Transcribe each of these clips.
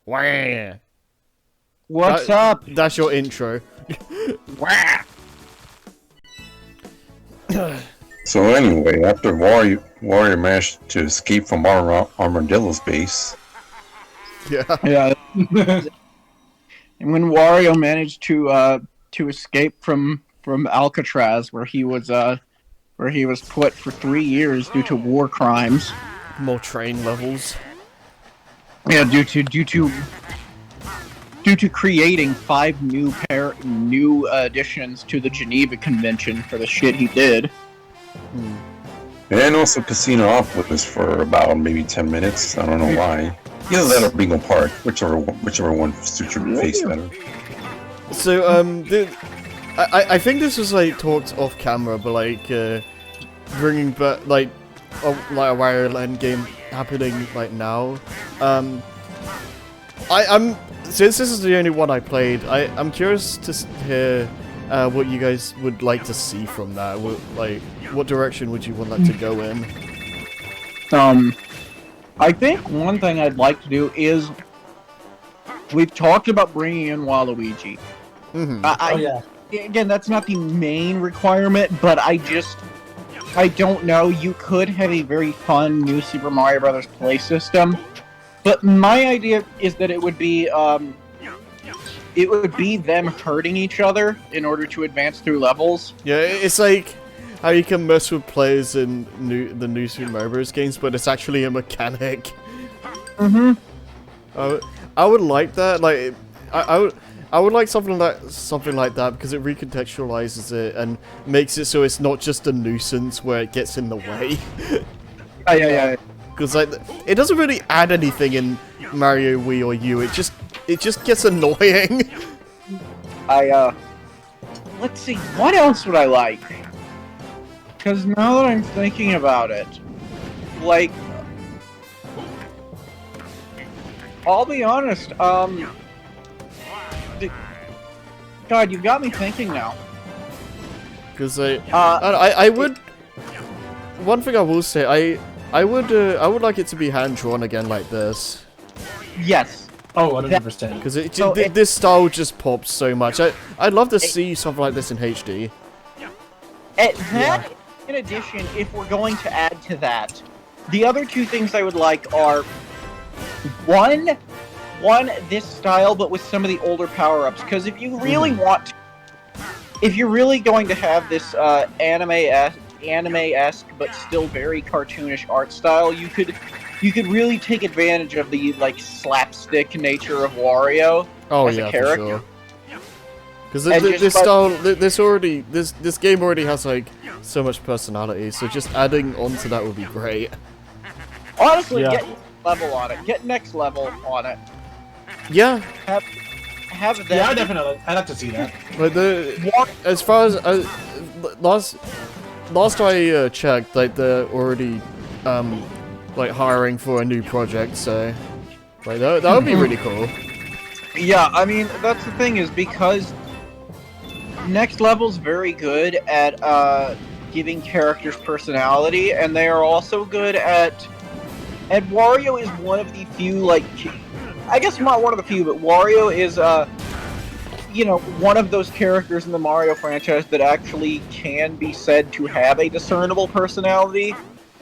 Wah. What's up? That's your intro. Wah. So anyway, after Wario managed to escape from Armadillo's base. Yeah. Yeah. And when Wario managed to escape from Alcatraz, where he was put for 3 years due to war crimes. More train levels. Yeah, due to creating 5 new additions to the Geneva Convention for the shit he did. And also Casino Office for about maybe 10 minutes. I don't know why. Either that or Bingo Park, whichever one suits your face better. So, I think this was like talked off camera, but like bringing back like a Wario Land game happening like now. I'm since this is the only one I played, I'm curious to hear what you guys would like to see from that. What direction would you want that to go in? I think one thing I'd like to do is we've talked about bringing in Waluigi. Again, that's not the main requirement, but I don't know. You could have a very fun new Super Mario Bros. Play system, but my idea is that it would be them hurting each other in order to advance through levels. Yeah, it's like how you can mess with players in the new Super Mario Bros. Games, but it's actually a mechanic. I would like that. Like, I would like something like that because it recontextualizes it and makes it so it's not just a nuisance where it gets in the way. Yeah. Because like it doesn't really add anything in Mario, Wii, or U. It just gets annoying. Let's see. What else would I like? Because now that I'm thinking about it, like, I'll be honest. God, you've got me thinking now. Because I would. One thing I will say, I would like it to be hand drawn again like this. Yes. Oh, 100%. Because this style just pops so much. I'd love to see something like this in HD. In addition, if we're going to add to that, the other two things I would like are one, this style, but with some of the older power-ups. Because if you really want to, if you're really going to have this anime-esque but still very cartoonish art style, you could really take advantage of the like slapstick nature of Wario as a character. For sure. Because this game already has like so much personality, so just adding onto that would be great. Honestly, get level on it. Get next level on it. Yeah. Have that. Yeah, definitely. I'd like to see that. But as far as last I checked, like they're already like hiring for a new project, so like that would be really cool. Yeah, I mean that's the thing is because Next Level's very good at giving characters personality, and they are also good at. And Wario is one of the few, like, I guess not one of the few, but Wario is, one of those characters in the Mario franchise that actually can be said to have a discernible personality.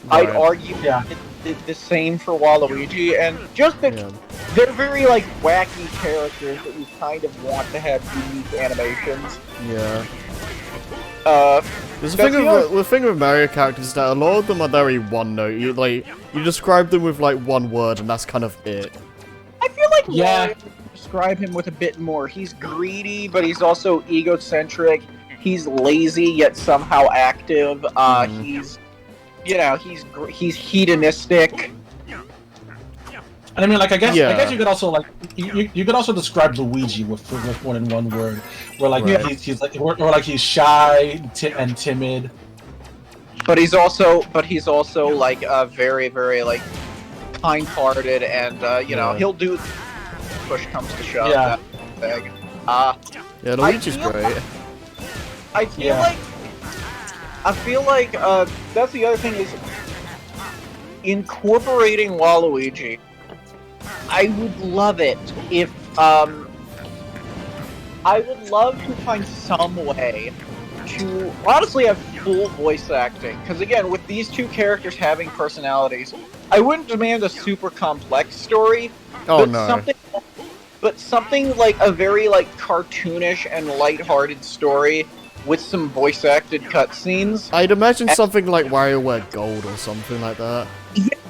Right. I'd argue the same for Waluigi, and just that they're very, like, wacky characters that you kind of want to have unique animations. Yeah. The thing with Mario characters is that a lot of them are very one note. You describe them with like one word, and that's kind of it. I feel like Wario describe him with a bit more. He's greedy, but he's also egocentric. He's lazy yet somehow active. He's hedonistic. And I mean, like, I guess you could also like you could also describe Luigi with more than one word, where like he's like or like he's shy and timid. But he's also like very very like kind-hearted, and he'll do push comes to shove. Yeah. Luigi's great. I feel like that's the other thing is incorporating Waluigi I would love it if I would love to find some way to honestly have full voice acting. Because again, with these two characters having personalities, I wouldn't demand a super complex story. Oh but no. something like a very like cartoonish and lighthearted story with some voice acted cutscenes. I'd imagine something like WarioWare Gold or something like that.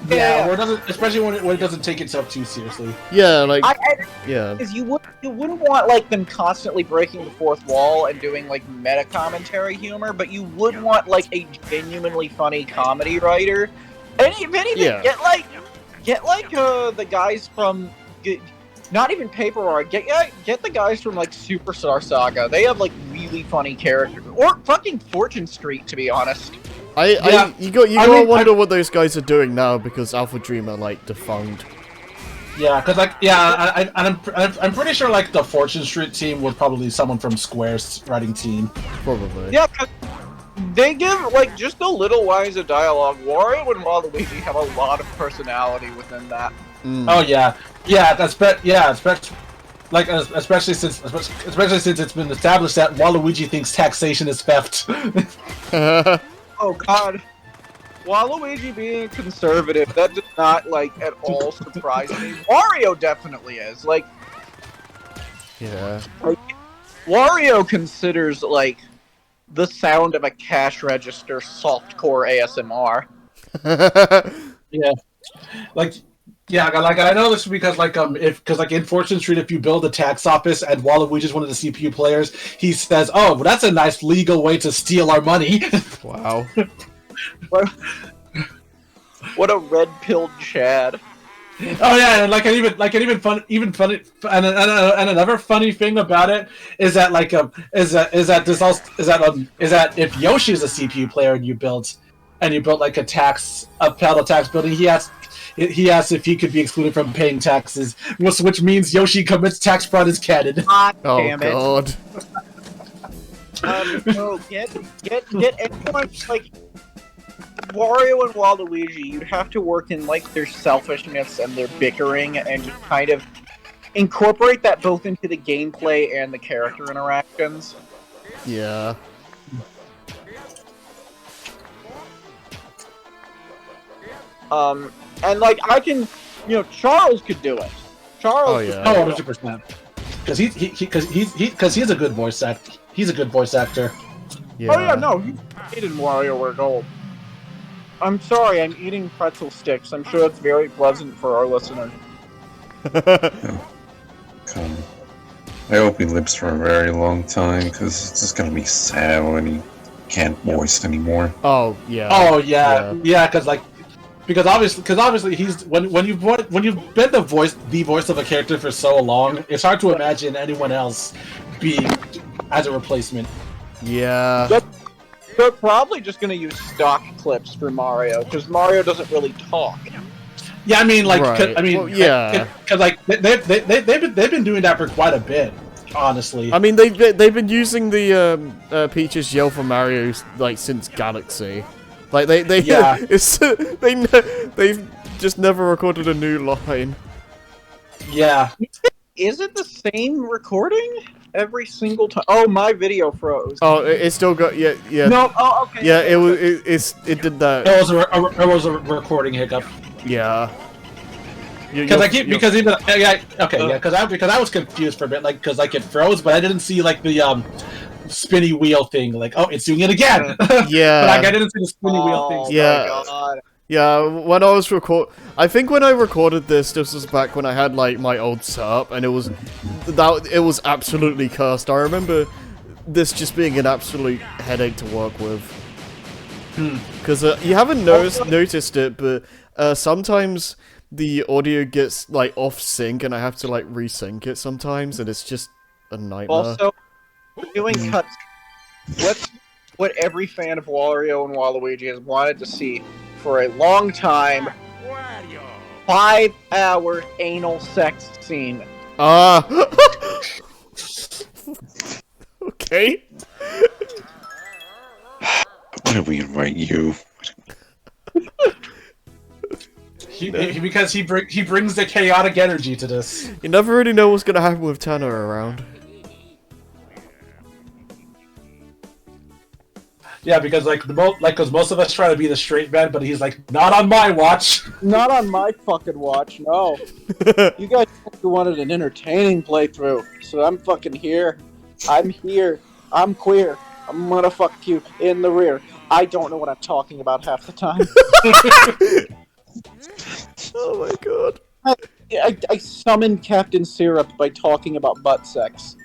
Yeah, where it doesn't, especially when it doesn't take itself too seriously. Yeah, like yeah. Because you wouldn't want like them constantly breaking the fourth wall and doing like meta commentary humor, but you would want like a genuinely funny comedy writer. And if anything, Yeah. get like the guys from not even Paper Mario. Get the guys from like Superstar Saga. They have like really funny characters, or fucking Fortune Street, to be honest. You gotta wonder what those guys are doing now because Alpha Dream are like defunct. Yeah, because like I'm pretty sure like the Fortune Street team was probably someone from Square's writing team. Probably. Yeah, 'cause they give like just a little lines of dialogue. Wario and Waluigi have a lot of personality within that. Mm. Oh yeah, especially since it's been established that Waluigi thinks taxation is theft. Oh god. Waluigi being conservative, that does not, like, at all surprise me. Wario definitely is. Like, Yeah. Wario considers, like, the sound of a cash register softcore ASMR. Yeah. I know this because in Fortune Street, if you build a tax office and Waluigi's one of the CPU players, he says, "Oh, well, that's a nice legal way to steal our money." Wow. What a red-pilled Chad. Oh yeah, and another funny thing about it is that if Yoshi is a CPU player and you built like a pedal tax building, he asked if he could be excluded from paying taxes, which means Yoshi commits tax fraud as canon. God Oh damn it. god. No, get anyone, like, Wario and Waluigi, you'd have to work in, like, their selfishness and their bickering and just kind of incorporate that both into the gameplay and the character interactions. Yeah. And, like, Charles could do it. Charles. Oh yeah. Oh, 100%. Because he's a good voice actor. He's a good voice actor. Yeah. Oh yeah, no, he's great in WarioWare Gold. I'm sorry, I'm eating pretzel sticks. I'm sure it's very pleasant for our listeners. Come. I hope he lives for a very long time, because it's just gonna be sad when he can't voice anymore. Oh yeah. Oh yeah, because obviously he's when you've been the voice of a character for so long, it's hard to imagine anyone else being as a replacement. Yeah. They're probably just gonna use stock clips for Mario, because Mario doesn't really talk. Yeah, I mean, like, Right. Well, yeah. because like they've been doing that for quite a bit, honestly. I mean, they've been using the Peach's yell for Mario like since Galaxy. Like they Yeah. they've just never recorded a new line. Yeah. Is it the same recording every single time? Oh, my video froze. Oh, it still got yeah. No. Oh, okay. Yeah, it did that. It was a recording hiccup. Yeah. Because I was confused for a bit, like, because like it froze, but I didn't see like the spinny wheel thing. Like, oh, it's doing it again. Yeah. But like I didn't see the spinny wheel thing. Yeah. My God. Yeah, when I was I think when I recorded this was back when I had like my old setup, and it was absolutely cursed. I remember this just being an absolute headache to work with. Because you haven't noticed it, but sometimes the audio gets like off sync, and I have to like resync it sometimes, and it's just a nightmare. Also, doing cuts. What every fan of Wario and Waluigi has wanted to see for a long time. 5-hour anal sex scene. Okay. Why did we invite you? Because he brings the chaotic energy to this. You never really know what's gonna happen with Tanner around. Yeah, because because most of us try to be the straight man, but he's like, not on my watch. Not on my fucking watch, no. You guys wanted an entertaining playthrough, so I'm fucking here. I'm here. I'm queer. I'm gonna fuck you in the rear. I don't know what I'm talking about half the time. Oh my god. I summoned Captain Syrup by talking about butt sex.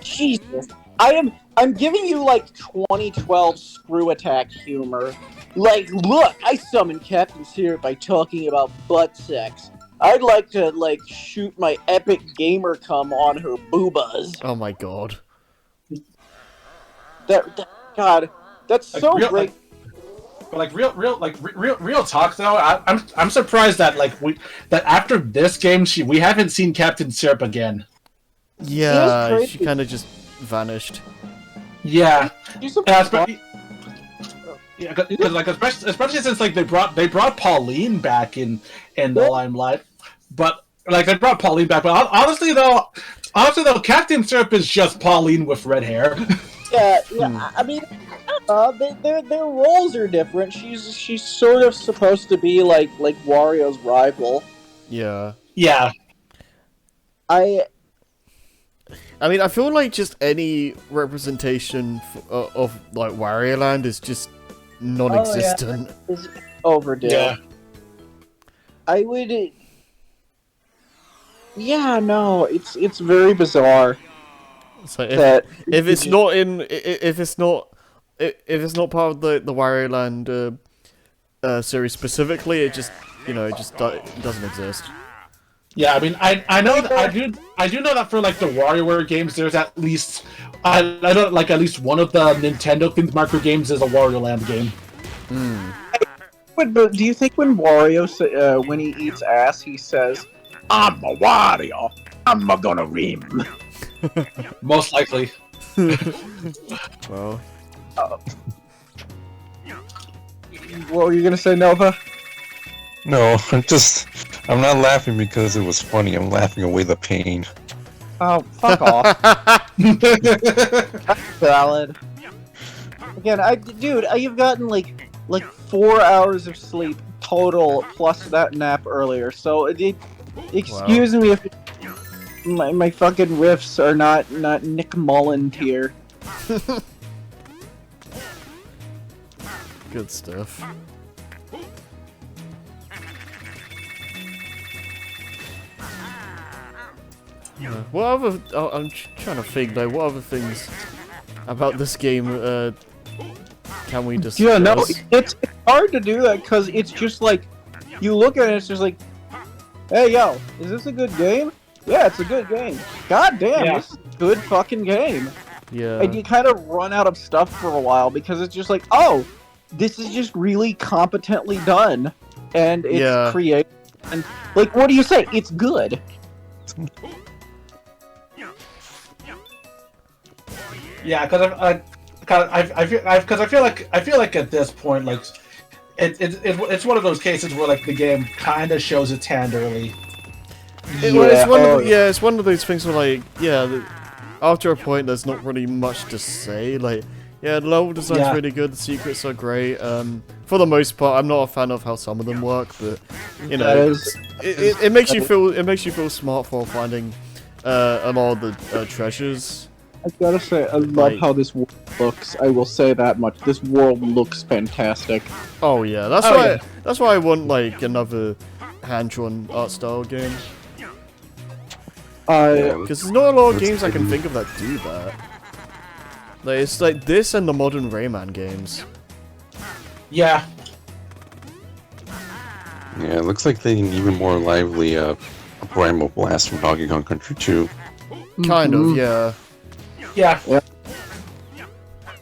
Jesus. I'm giving you like 2012 screw attack humor. Like, look, I summoned Captain Syrup by talking about butt sex. I'd like to like shoot my epic gamer cum on her boobas. Oh my god. God, that's Like, so real- great. But real talk though, I'm surprised that that after this game we haven't seen Captain Syrup again. Yeah, crazy. she kind of just vanished. Yeah, She's a yeah, because like especially since like they brought Pauline back in the limelight, but like they brought Pauline back. But honestly though, Captain Syrup is just Pauline with red hair. Yeah. I mean, their roles are different. She's sort of supposed to be like Wario's rival. Yeah. Yeah. I mean, I feel like just any representation of like Wario Land is just non-existent. Is overdue. Yeah. I would. Yeah, no, it's very bizarre So that if it's not part of the Wario Land series specifically, it just it doesn't exist. Yeah, I mean, I know that I do know that for like the WarioWare games, there's at least I know like at least one of the Nintendo themed marker games is a Wario Land game. But do you think when Wario when he eats ass, he says, "I'm a Wario. I'm gonna rim." Most likely. Well, What were you gonna say, Nova? No, I'm not laughing because it was funny. I'm laughing away the pain. Oh, fuck off. Valid. Again, you've gotten like 4 hours of sleep total plus that nap earlier. So excuse me if my fucking riffs are not Nick Mullen tier. good stuff. What other? I'm trying to think. Like, what other things about this game can we discuss? Yeah, no, it's hard to do that because it's just like you look at it, it's just like, hey, yo, is this a good game? Yeah, it's a good game. God damn, Yeah. this is a good fucking game. Yeah. And you kind of run out of stuff for a while because it's just like, oh, this is just really competently done, and it's creative. And like, what do you say? It's good. Yeah, because I feel like at this point, like it's one of those cases where like the game kind of shows its hand early. It's one of those things where like after a point there's not really much to say. Like the level design's really good, the secrets are great. For the most part, I'm not a fan of how some of them work, but you know, it makes you feel smart for finding a lot of the treasures. I gotta say, I love how this world looks. I will say that much. This world looks fantastic. Oh yeah, that's why I want like another hand-drawn art style game. Because there's not a lot of games I can think of that do that. Like, it's like this and the modern Rayman games. Yeah. Yeah, it looks like they need even more lively Primal Blast from Donkey Kong Country 2. Kind of, yeah. Yeah.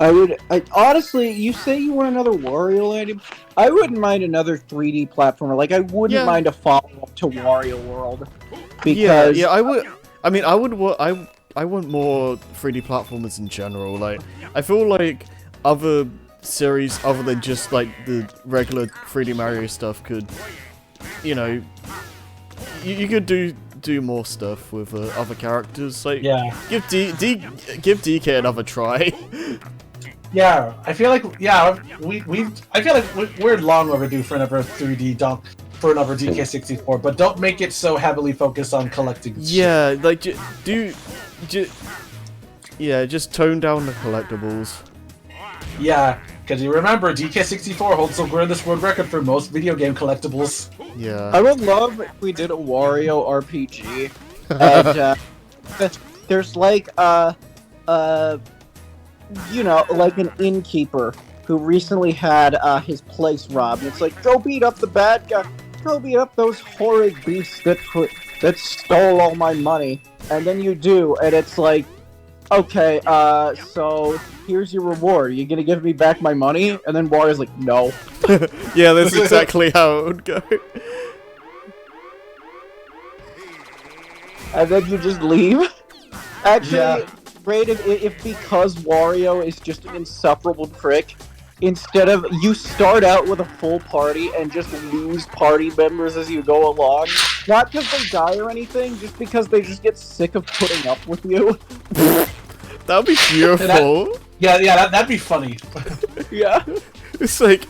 Honestly, you say you want another Wario Land? I wouldn't mind another 3D platformer. Like, I wouldn't mind a follow-up to Wario World. Because I would. I mean, I want more 3D platformers in general. Like, I feel like other series other than just like the regular 3D Mario stuff could you know, you could do more stuff with other characters. Like, Yeah. give DK another try. Yeah, I feel like we're long overdue for another 3D dunk for another DK64, but don't make it so heavily focused on collecting. Yeah, like just tone down the collectibles. Yeah, because you remember DK64 holds the Guinness World Record for most video game collectibles. Yeah. I would love if we did a Wario RPG, and there's like you know, like an innkeeper who recently had his place robbed. And it's like, go beat up the bad guy, go beat up those horrid beasts that stole all my money. And then you do, and it's like, okay, so here's your reward. Are you gonna give me back my money? And then Wario's like, no. Yeah, that's exactly how it would go. And then you just leave. Actually, Yeah. great if because Wario is just an insufferable prick, instead of you start out with a full party and just lose party members as you go along, not because they die or anything, just because they just get sick of putting up with you. That would be beautiful. Yeah, that'd be funny. Yeah. It's like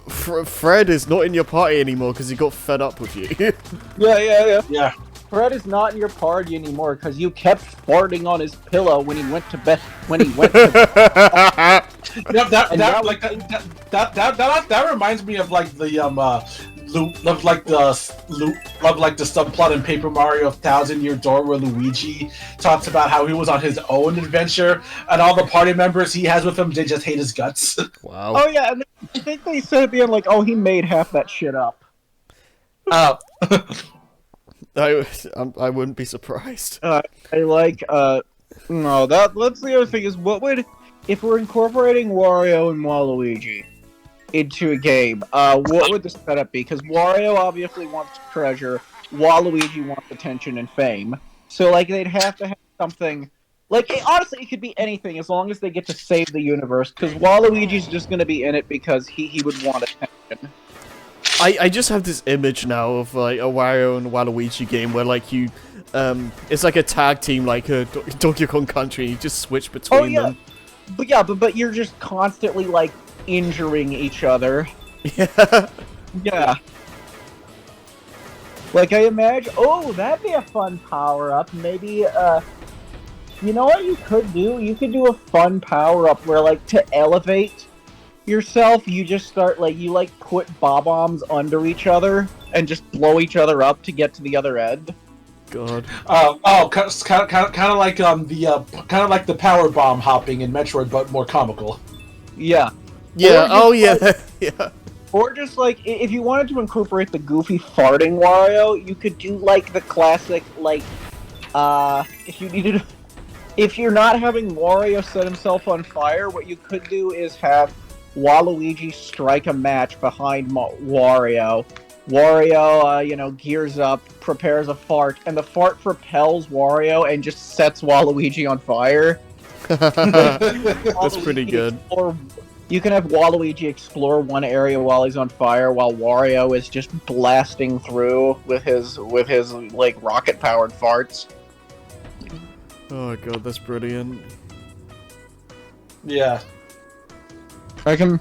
Fred is not in your party anymore because he got fed up with you. Yeah. Yeah. Fred is not in your party anymore because you kept farting on his pillow when he went to bed. Yep, that reminds me of like the the subplot in Paper Mario Thousand Year Door where Luigi talks about how he was on his own adventure and all the party members he has with him, they just hate his guts. Wow. Oh yeah, and I think they said at the end like, oh, he made half that shit up. I wouldn't be surprised. I like no, that's the other thing is if we're incorporating Wario and Waluigi into a game, what would the setup be? Because Wario obviously wants treasure, Waluigi wants attention and fame. So like they'd have to have something like honestly it could be anything as long as they get to save the universe, because Waluigi's just gonna be in it because he would want attention. I just have this image now of like a Wario and Waluigi game where like you, it's like a tag team like a Donkey Kong Country. You just switch between them. But you're just constantly like injuring each other. Yeah. Yeah. Like I imagine. Oh, that'd be a fun power up. Maybe you know what you could do? You could do a fun power up where like to elevate yourself, you just start like you like put bob-ombs under each other and just blow each other up to get to the other end. God. Kind of like the power bomb hopping in Metroid, but more comical. Yeah. Yeah. Or Oh yeah. like, Yeah. Or just like if you wanted to incorporate the goofy farting Wario, you could do like the classic like if you're not having Wario set himself on fire, what you could do is have Waluigi strike a match behind Wario. Wario, gears up, prepares a fart, and the fart propels Wario and just sets Waluigi on fire. That's pretty good. Or you can have Waluigi explore one area while he's on fire, while Wario is just blasting through with his like rocket-powered farts. Oh god, that's brilliant. Yeah. I'm trying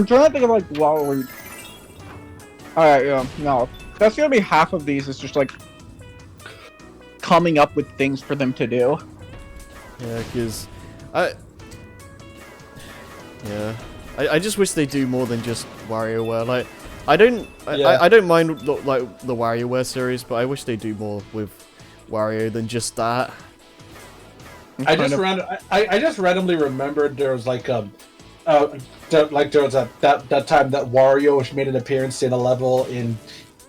to think of like Waluigi. Alright, yeah, no. That's gonna be half of these is just like coming up with things for them to do. Yeah, because I just wish they do more than just WarioWare. Like, I don't mind like the WarioWare series, but I wish they do more with Wario than just that. I just randomly remembered there was like there was that time that Wario made an appearance in a level in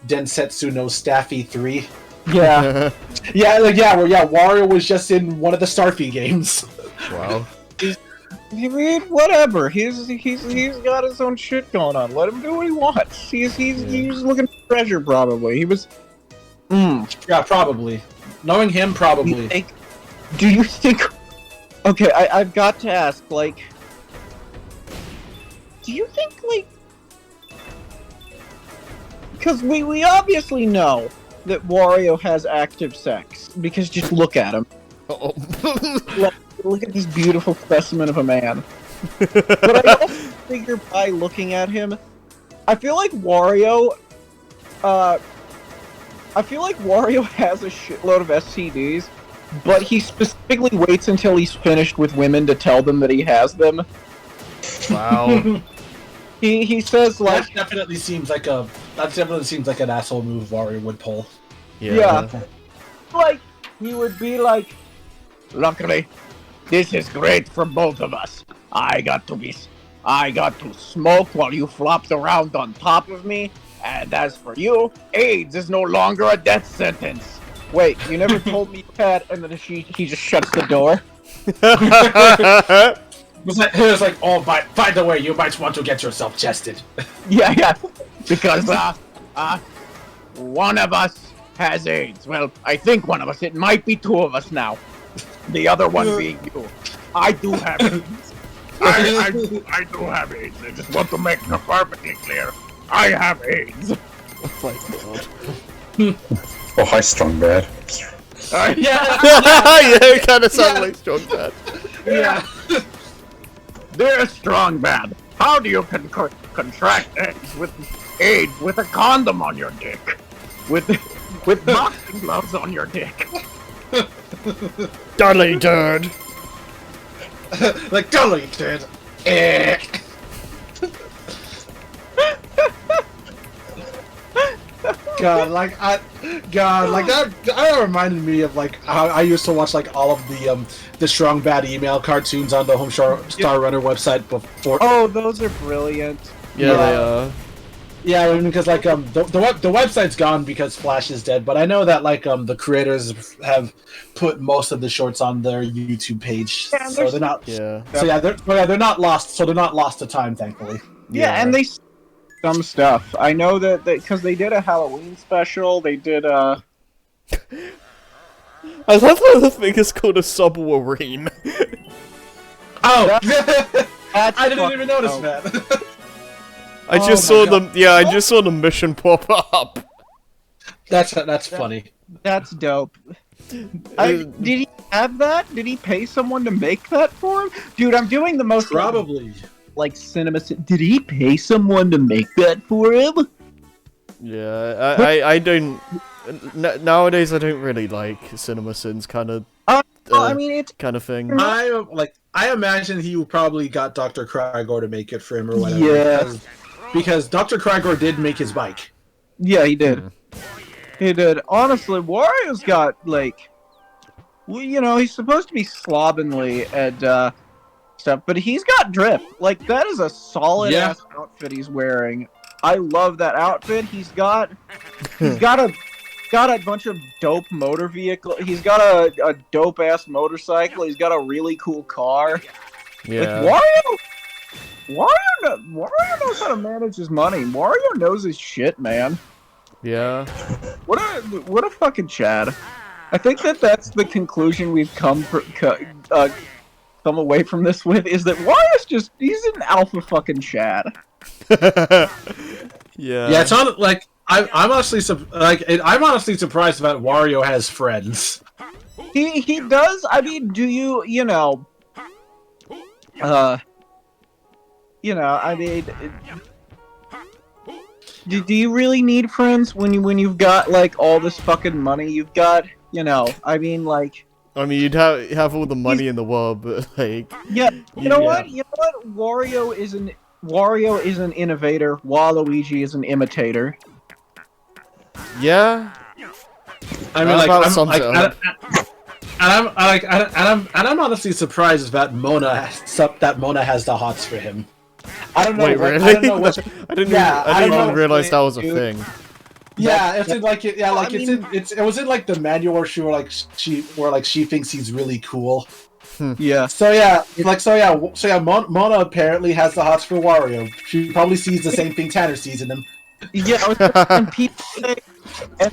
Densetsu no Staffy 3. Yeah. Wario was just in one of the Starfy games. Wow. I mean, whatever. He's got his own shit going on. Let him do what he wants. He's looking for treasure, probably. He was. Yeah, probably. Knowing him, probably. Do you think? Okay, I've got to ask. Like, do you think like because we obviously know that Wario has active sex, because just look at him. Uh-oh. Look at this beautiful specimen of a man. But I also figure by looking at him, I feel like Wario has a shitload of STDs, but he specifically waits until he's finished with women to tell them that he has them. Wow. He says like that definitely seems like an asshole move Wario would pull. Yeah. Like, he would be like, luckily, this is great for both of us. I got to smoke while you flopped around on top of me, and as for you, AIDS is no longer a death sentence. Wait, you never told me you had, and then he just shuts the door. It was like, oh, by the way, you might want to get yourself tested. Yeah, because, one of us has AIDS. Well, I think one of us. It might be two of us now. The other one being you. I do have AIDS. I do have AIDS. I just want to make it perfectly clear. I have AIDS. Oh my god. Oh, hi, Strong Bad. Yeah, it kind of sounds like Strong Bad. yeah. Dear Strong Bad, how do you contract AIDS with a condom on your dick? With boxing gloves on your dick? Dolly turd. Like, totally, dude. That reminded me of like how I used to watch like all of the Strong Bad email cartoons on the Home Star Runner website before. Oh, those are brilliant. Yeah, they are. Yeah, I mean, because like the website's gone because Flash is dead, but I know that like the creators have put most of the shorts on their YouTube page, Yeah, so they're not. Yeah. So yeah, they're not lost. So they're not lost to time, thankfully. Yeah, and they some stuff. I know that because they did a Halloween special. They did I love how the thing is called a submarine. Oh, That's I didn't even notice dope. that. I just saw them. Yeah, I just saw the mission pop up. That's funny. That's dope. Did he have that? Did he pay someone to make that for him? Dude, I'm doing the most Probably. like cinema. Did he pay someone to make that for him? Yeah, I don't. Nowadays, I don't really like CinemaSins kind of. I mean, it's kind of thing. I imagine he probably got Dr. Crygor to make it for him or whatever. Yeah. Because Dr. Crygor did make his bike. yeah, he did. He did. Honestly, Wario's got like, well, you know, he's supposed to be slovenly and stuff, but he's got drip. Like that is a solid ass outfit he's wearing. I love that outfit. He's got a bunch of dope motor vehicle. He's got a dope ass motorcycle. He's got a really cool car. Yeah. Like, Wario knows how to manage his money. Wario knows his shit, man. Yeah. What a fucking Chad. I think that's the conclusion we've come away from this with, is that Wario's he's an alpha fucking Chad. Yeah. Yeah, it's not like I'm honestly I'm honestly surprised that Wario has friends. He does. I mean, do you know? I mean, do you really need friends when you've got like all this fucking money? You've got, I mean, like. I mean, you'd have all the money in the world, but like. Yeah. You know what? Wario is an innovator. Waluigi is an imitator. Yeah. I mean, I'm honestly surprised that Mona has the hots for him. I don't know. Wait, really? I don't know what. I didn't even realize that was a thing. Yeah, it's in like it. Yeah, like it was in like the manual where she thinks he's really cool. Yeah. Mona apparently has the hots for Wario. She probably sees the same thing Tanner sees in him. Yeah, and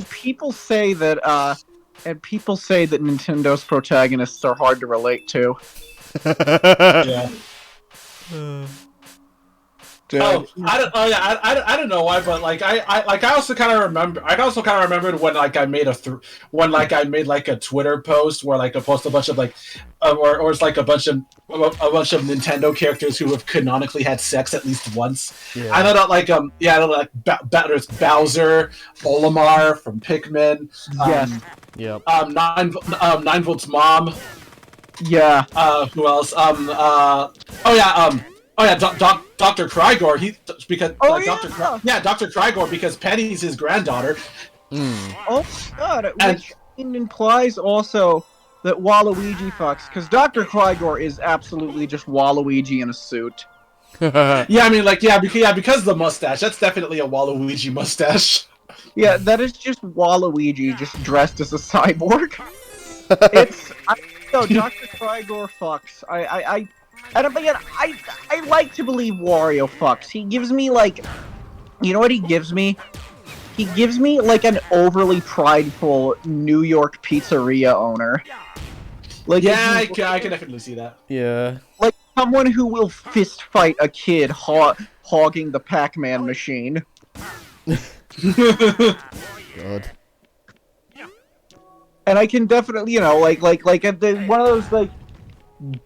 people say that Nintendo's protagonists are hard to relate to. Yeah. Dude. I don't. Oh yeah, I don't know why, but like I also kind of remember. I also kind of remembered when like I made like a Twitter post where like I post a bunch of like, or it's like a bunch of Nintendo characters who have canonically had sex at least once. Yeah. I know that like I know like there's Bowser, Olimar from Pikmin. Yes. Yep. 9Volt's mom. Yeah. Who else? Dr. Krygor. Because Oh, like yeah. Dr. Krygor because Penny's his granddaughter. Oh god, which implies also that Waluigi fucks, because Dr. Krygor is absolutely just Waluigi in a suit. Yeah, I mean, like, because of the mustache. That's definitely a Waluigi mustache. Yeah, that is just Waluigi just dressed as a cyborg. No, Dr. Krygor fucks. I like to believe Wario fucks. He gives me like, you know what he gives me? He gives me like an overly prideful New York pizzeria owner. Like, Yeah, I can definitely see that. Yeah. like someone who will fist fight a kid hogging the Pac-Man machine. God. And I can definitely, like one of those like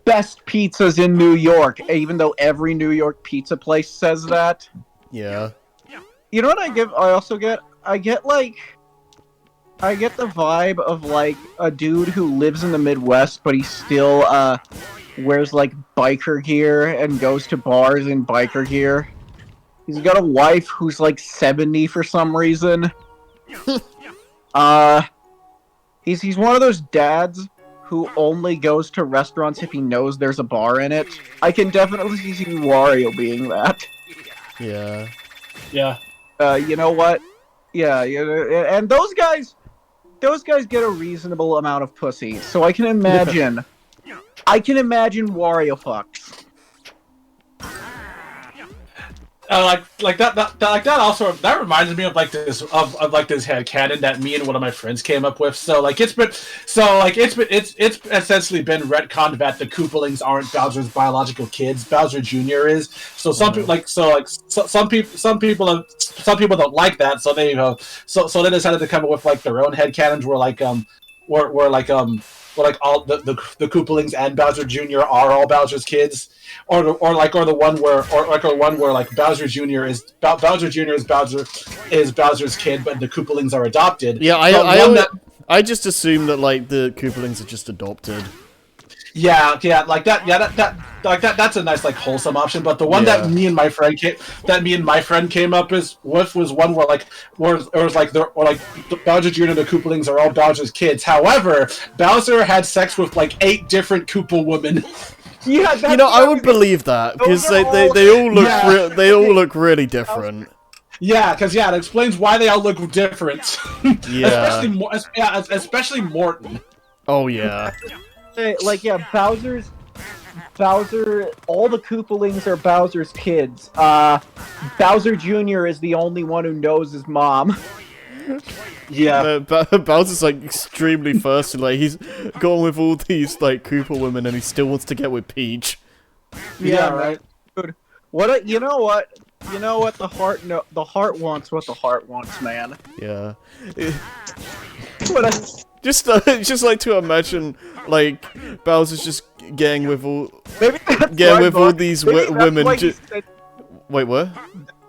best pizzas in New York, even though every New York pizza place says that. Yeah. You know what I also get? I get the vibe of like a dude who lives in the Midwest, but he still wears like biker gear and goes to bars in biker gear. He's got a wife who's like 70 for some reason. He's one of those dads who only goes to restaurants if he knows there's a bar in it. I can definitely see Wario being that. Yeah. Yeah. You know what? Yeah, and those guys get a reasonable amount of pussy. So I can imagine Wario fucks. Like that also that reminds me of like this of like this headcanon that me and one of my friends came up with. So it's essentially been retconned that the Koopalings aren't Bowser's biological kids. Bowser Jr. is. So some people some people don't like that. So they they decided to come up with like their own headcanons where all the Koopalings and Bowser Jr. are all Bowser's kids, or the one where like Bowser Jr. is Bowser's kid, but the Koopalings are adopted. Yeah, I just assume that like the Koopalings are just adopted. Yeah, that's a nice like wholesome option. But the one that me and my friend came up with was one where it was like Bowser Jr. and the Koopalings are all Bowser's kids. However, Bowser had sex with like 8 different Koopa women. Yeah, I would believe that because they all look really different. Yeah, because it explains why they all look different. Yeah, especially Morton. Oh yeah. Bowser, all the Koopalings are Bowser's kids. Bowser Jr. is the only one who knows his mom. Yeah. Bowser's like extremely thirsty, like he's gone with all these like Koopa women and he still wants to get with Peach. Yeah, right. Dude, you know what? The heart wants what the heart wants, man. Yeah. Just Just like to imagine, like Bowser's just getting with all these women. Wait, what?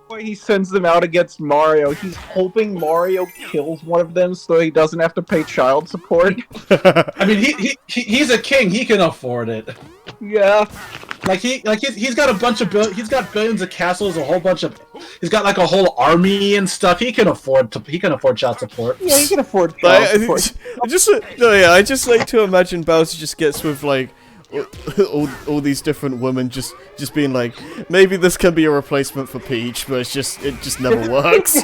Why he sends them out against Mario? He's hoping Mario kills one of them so he doesn't have to pay child support. I mean, he's a king. He can afford it. Yeah. He's got a bunch of he's got billions of castles, he's got like a whole army and stuff. He can afford child support. Yeah, he can afford child support. I just like to imagine Bowser just gets with like all these different women just being like, maybe this can be a replacement for Peach, but it just never works.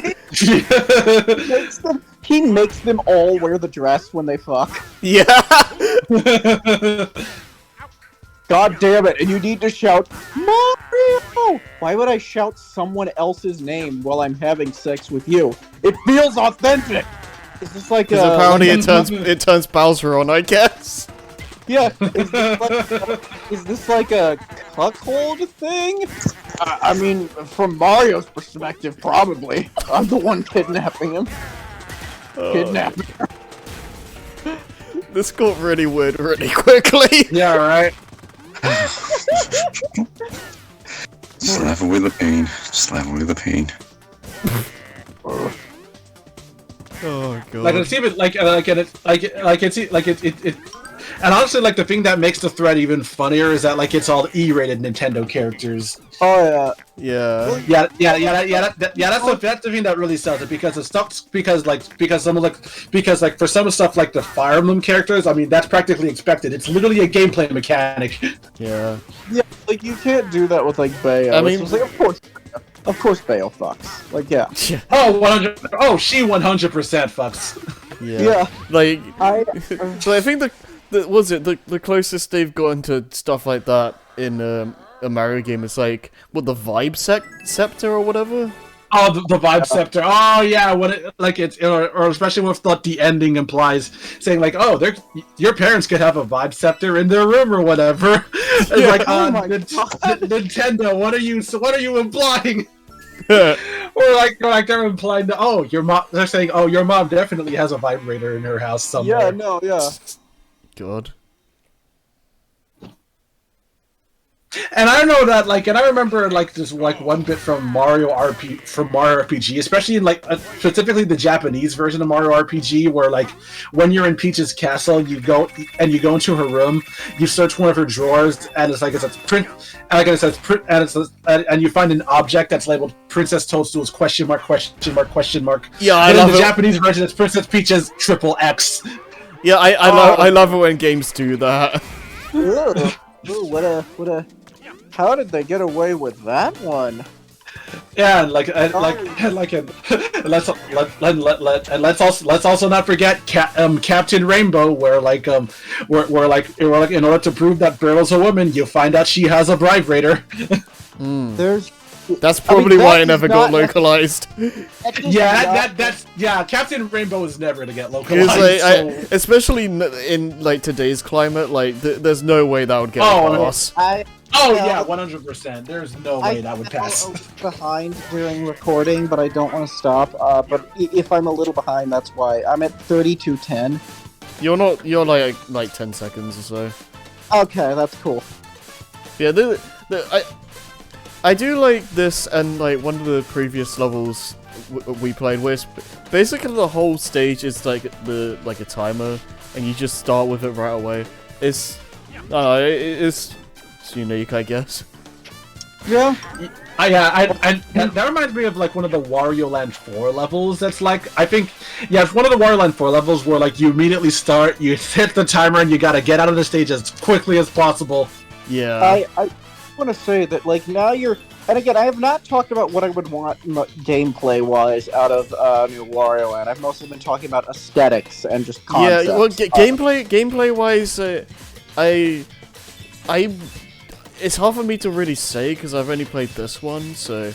He makes them all wear the dress when they fuck. Yeah. God damn it, and you need to shout, Mario! Why would I shout someone else's name while I'm having sex with you? It feels authentic! Is this like Because apparently it turns Bowser on, I guess. Yeah, is this like a cuckold thing? I mean, from Mario's perspective, probably. I'm the one kidnapping him. Kidnapping her. This got really weird really quickly. Yeah, right. Just laugh away the pain. Just laugh away the pain. Oh god. Like it's even and honestly, like the thing that makes the thread even funnier is that like it's all E-rated Nintendo characters. Oh Yeah. That's the thing that really sells it because of stuff because some of for some stuff like the Fire Emblem characters, I mean that's practically expected. It's literally a gameplay mechanic. Yeah. yeah. Like you can't do that with like Bayo. I mean- it's like of course Bayo fucks. Like yeah. Oh, 100. Oh, she 100% fucks. Yeah. Like, I so I think the closest they've gotten to stuff like that in a Mario game is like the Vibe Scepter or whatever. Oh, the Vibe Scepter. Oh, yeah. When it like it's or especially with what the ending implies, saying like, oh, your parents could have a Vibe Scepter in their room or whatever. It's like, oh my Nintendo, what are you implying? or like they're implying that your mom. They're saying, oh, your mom definitely has a vibrator in her house somewhere. yeah, no, yeah. God. And I know that, like, and I remember, like, this, like, one bit from Mario RPG, especially in, like, specifically the Japanese version of Mario RPG, where, like, when you're in Peach's castle, you go into her room, you search one of her drawers, and it's like, it says print, and like it says print, and you find an object that's labeled Princess Toadstool's question mark. Yeah, I and love in the it. Japanese version, it's Princess Peach's XXX. Yeah, I love it when games do that. Ugh. Ooh, what a. How did they get away with that one? Yeah, and let's also not forget Captain Rainbow, where in order to prove that Barrel's a woman, you find out she has a vibrator. That's probably why it never got localized. Captain Rainbow is never to get Because localized. especially in like today's climate, like there's no way that would get across. 100%. There's no way that would pass. I'm behind during recording, but I don't want to stop. But if I'm a little behind, that's why. I'm at 32:10. You're not. You're like 10 seconds or so. Okay, that's cool. Yeah, I do like this, and like one of the previous levels we played, where basically the whole stage is like a timer, and you just start with it right away. It's unique, I guess. Yeah. That reminds me of like one of the Wario Land 4 levels. That's like it's one of the Wario Land 4 levels where like you immediately start, you hit the timer, and you gotta get out of the stage as quickly as possible. Yeah. I want to say that like now you're, and again I have not talked about what I would want gameplay wise out of new Wario Land. I've mostly been talking about aesthetics and just concepts. Yeah, well, gameplay wise, it's hard for me to really say because I've only played this one, so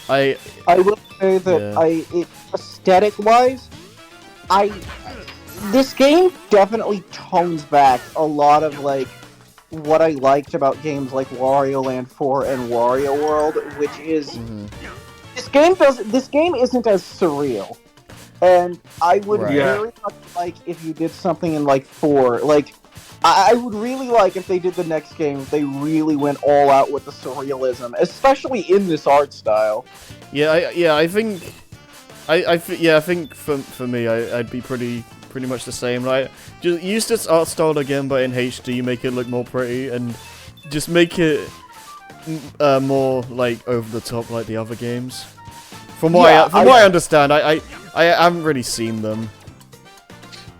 I will say that aesthetic wise, this game definitely tones back a lot of like what I liked about games like Wario Land 4 and Wario World, which is this game isn't as surreal. And I would very much like if you did something in like 4, like I would really like if they did the next game, if they really went all out with the surrealism, especially in this art style. I think for me I'd be pretty much the same. Like, just use this art style again, but in HD, make it look more pretty, and just make it more like over the top, like the other games. From what I understand, I haven't really seen them.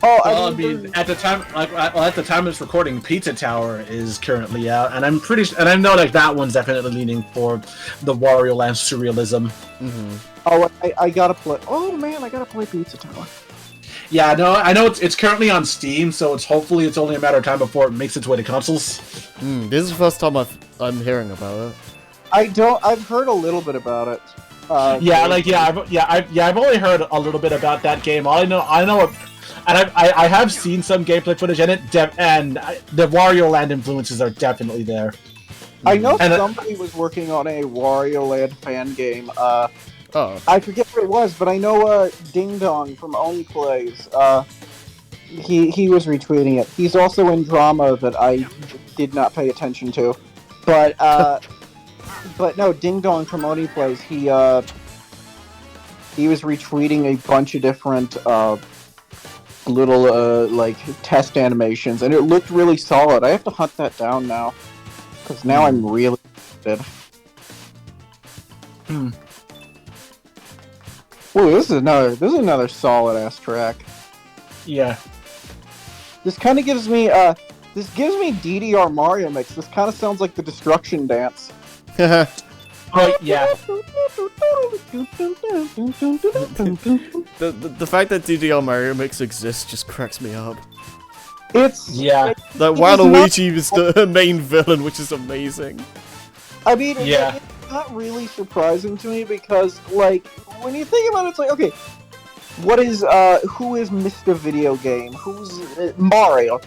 Oh, I mean, at the time of this recording, Pizza Tower is currently out, and I know like that one's definitely leaning for the Wario Land surrealism. Oh, I gotta play. Oh man, I gotta play Pizza Tower. Yeah, no, I know it's currently on Steam, so hopefully it's only a matter of time before it makes its way to consoles. This is the first time I'm hearing about it. I've heard a little bit about it. I've only heard a little bit about that game. I know, and I have seen some gameplay footage, and the Wario Land influences are definitely there. I know And, somebody was working on a Wario Land fan game. Oh. I forget what it was, but I know Ding Dong from Only Plays. He was retweeting it. He's also in drama that I did not pay attention to, but no, Ding Dong from Oni Plays. He was retweeting a bunch of different little like test animations, and it looked really solid. I have to hunt that down now because now I'm really interested. Ooh, this is another solid ass track. yeah. This kind of gives me DDR Mario Mix. This kind of sounds like the Destruction Dance. Oh, yeah. The fact that DDR Mario Mix exists just cracks me up. Yeah. That Waluigi is the main villain, which is amazing. I mean, Yeah. it's not really surprising to me because, like, when you think about it, it's like, okay, who is Mr. Video Game? Who's Mario?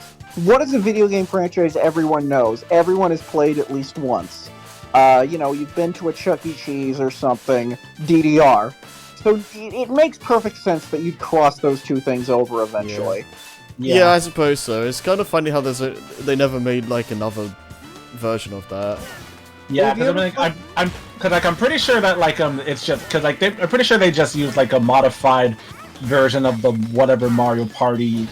What is a video game franchise everyone knows? Everyone has played at least once. You've been to a Chuck E. Cheese or something, DDR. So it makes perfect sense that you'd cross those two things over eventually. Yeah, I suppose so. It's kind of funny how they never made like another version of that. Yeah, because I'm pretty sure that like it's just because like I'm pretty sure they just used like a modified version of the whatever Mario Party.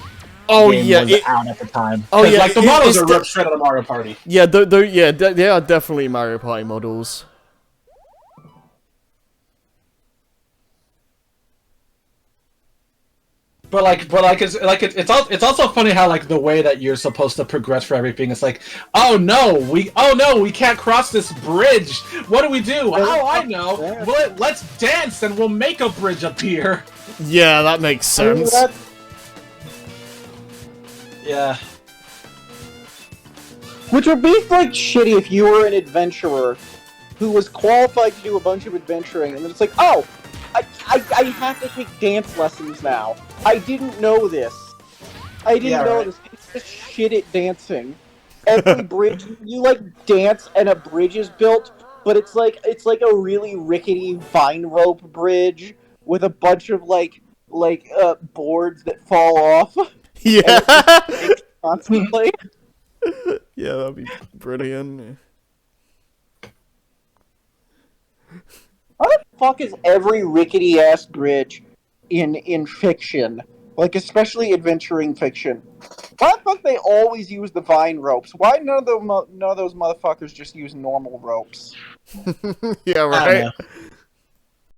Game was out at the time. Oh yeah, like the models are ripped straight out of Mario Party. Yeah, they are definitely Mario Party models. But it's also funny how like the way that you're supposed to progress for everything. It's like, oh no, we can't cross this bridge. What do we do? Oh, I know. Let's dance and we'll make a bridge appear. Yeah, that makes sense. Yeah. Which would be like shitty if you were an adventurer who was qualified to do a bunch of adventuring, and then it's like, oh, I have to take dance lessons now. I didn't know this. I didn't know this. It's just shit at dancing. Every bridge, you like dance and a bridge is built, but it's like a really rickety vine rope bridge with a bunch of like boards that fall off. Yeah. Constantly. Yeah, that'd be brilliant. How the fuck is every rickety ass bridge in fiction, like especially adventuring fiction? Why the fuck they always use the vine ropes? Why none of those motherfuckers just use normal ropes? Yeah, right.